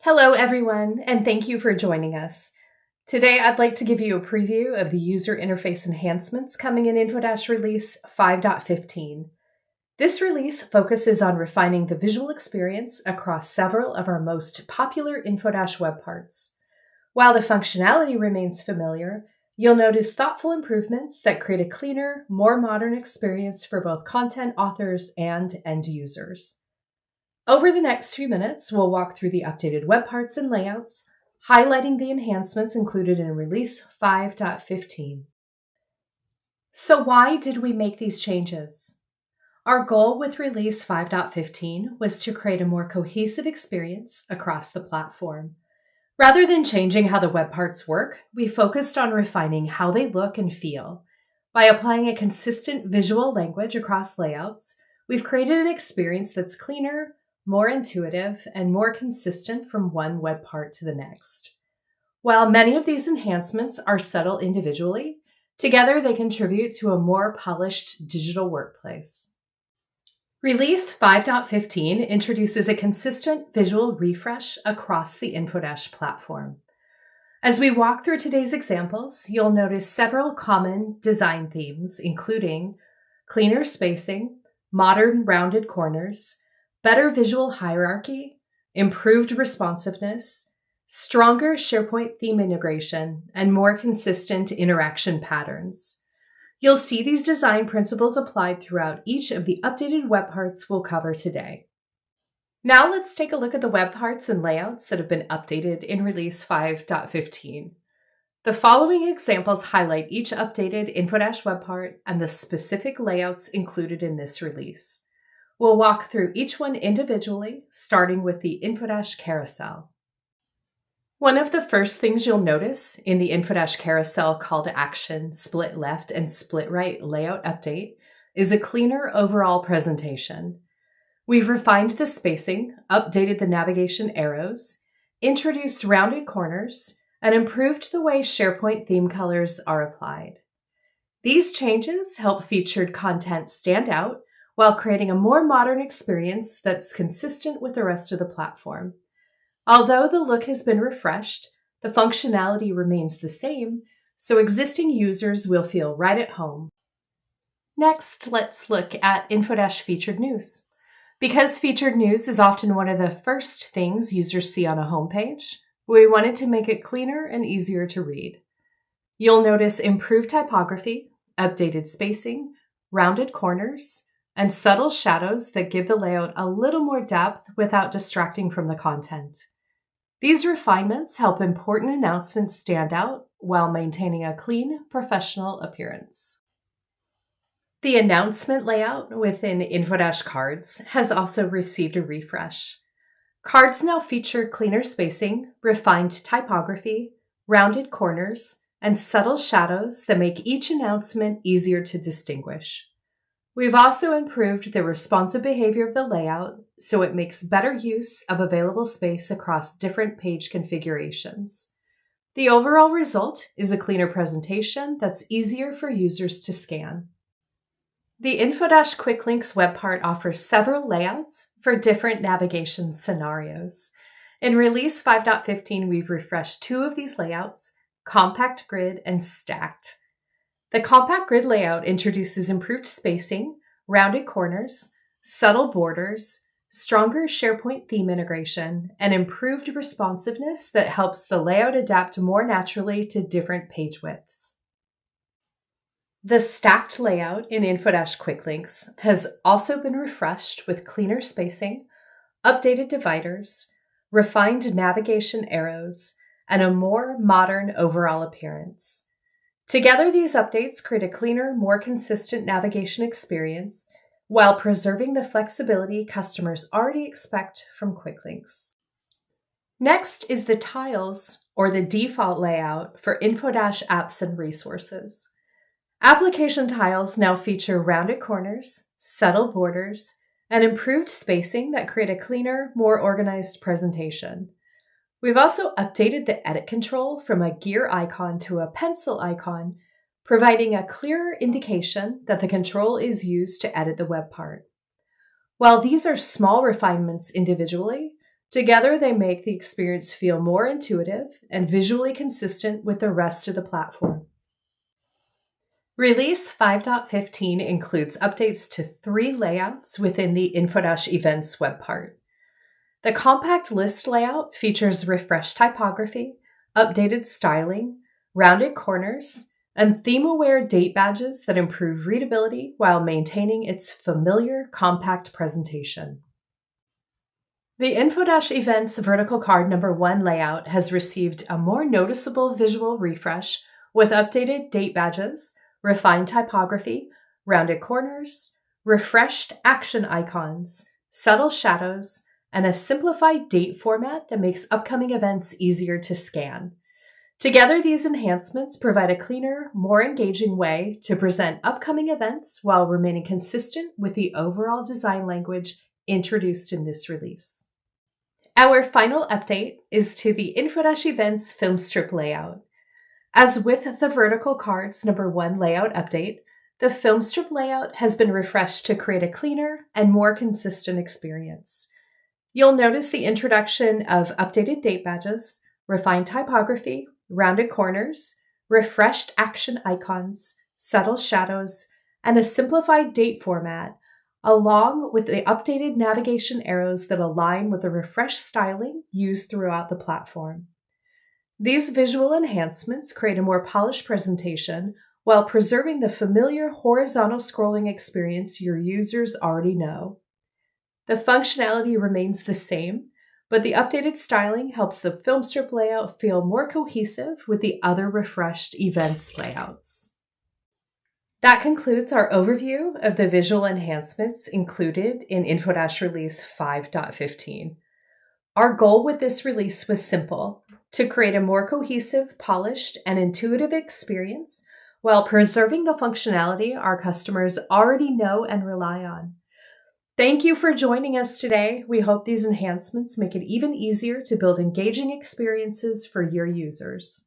Hello, everyone, and thank you for joining us. Today, I'd like to give you a preview of the user interface enhancements coming in Infodash Release 5.15. This release focuses on refining the visual experience across several of our most popular Infodash web parts. While the functionality remains familiar, you'll notice thoughtful improvements that create a cleaner, more modern experience for both content authors and end users. Over the next few minutes, we'll walk through the updated web parts and layouts, highlighting the enhancements included in Release 5.15. So why did we make these changes? Our goal with Release 5.15 was to create a more cohesive experience across the platform. Rather than changing how the web parts work, we focused on refining how they look and feel. By applying a consistent visual language across layouts, we've created an experience that's cleaner, more intuitive, and more consistent from one web part to the next. While many of these enhancements are subtle individually, together they contribute to a more polished digital workplace. Release 5.15 introduces a consistent visual refresh across the Infodash platform. As we walk through today's examples, you'll notice several common design themes, including cleaner spacing, modern rounded corners, better visual hierarchy, improved responsiveness, stronger SharePoint theme integration, and more consistent interaction patterns. You'll see these design principles applied throughout each of the updated web parts we'll cover today. Now let's take a look at the web parts and layouts that have been updated in Release 5.15. The following examples highlight each updated Infodash web part and the specific layouts included in this release. We'll walk through each one individually, starting with the Infodash Carousel. One of the first things you'll notice in the Infodash Carousel call to action, split left and split right layout update is a cleaner overall presentation. We've refined the spacing, updated the navigation arrows, introduced rounded corners, and improved the way SharePoint theme colors are applied. These changes help featured content stand out while creating a more modern experience that's consistent with the rest of the platform. Although the look has been refreshed, the functionality remains the same, so existing users will feel right at home. Next, let's look at Infodash Featured News. Because featured news is often one of the first things users see on a homepage, we wanted to make it cleaner and easier to read. You'll notice improved typography, updated spacing, rounded corners, and subtle shadows that give the layout a little more depth without distracting from the content. These refinements help important announcements stand out while maintaining a clean, professional appearance. The announcement layout within Infodash Cards has also received a refresh. Cards now feature cleaner spacing, refined typography, rounded corners, and subtle shadows that make each announcement easier to distinguish. We've also improved the responsive behavior of the layout so it makes better use of available space across different page configurations. The overall result is a cleaner presentation that's easier for users to scan. The Infodash Quick Links web part offers several layouts for different navigation scenarios. In Release 5.15, we've refreshed two of these layouts, Compact Grid and Stacked. The Compact Grid layout introduces improved spacing, rounded corners, subtle borders, stronger SharePoint theme integration, and improved responsiveness that helps the layout adapt more naturally to different page widths. The Stacked layout in Infodash Quick Links has also been refreshed with cleaner spacing, updated dividers, refined navigation arrows, and a more modern overall appearance. Together, these updates create a cleaner, more consistent navigation experience while preserving the flexibility customers already expect from Quick Links. Next is the tiles, or the default layout for Infodash apps and resources. Application tiles now feature rounded corners, subtle borders, and improved spacing that create a cleaner, more organized presentation. We've also updated the edit control from a gear icon to a pencil icon, providing a clearer indication that the control is used to edit the web part. While these are small refinements individually, Together, they make the experience feel more intuitive and visually consistent with the rest of the platform. Release 5.15 includes updates to 3 layouts within the Infodash Events web part. The compact list layout features refreshed typography, updated styling, rounded corners, and theme-aware date badges that improve readability while maintaining its familiar, compact presentation. The Infodash Events vertical card number 1 layout has received a more noticeable visual refresh with updated date badges, refined typography, rounded corners, refreshed action icons, subtle shadows, and a simplified date format that makes upcoming events easier to scan. Together, these enhancements provide a cleaner, more engaging way to present upcoming events while remaining consistent with the overall design language introduced in this release. Our final update is to the Infodash Events Filmstrip layout. As with the vertical cards number 1 layout update, the Filmstrip layout has been refreshed to create a cleaner and more consistent experience. You'll notice the introduction of updated date badges, refined typography, rounded corners, refreshed action icons, subtle shadows, and a simplified date format, along with the updated navigation arrows that align with the refreshed styling used throughout the platform. These visual enhancements create a more polished presentation while preserving the familiar horizontal scrolling experience your users already know. The functionality remains the same, but the updated styling helps the Filmstrip layout feel more cohesive with the other refreshed events layouts. That concludes our overview of the visual enhancements included in Infodash Release 5.15. Our goal with this release was simple: to create a more cohesive, polished, and intuitive experience while preserving the functionality our customers already know and rely on. Thank you for joining us today. We hope these enhancements make it even easier to build engaging experiences for your users.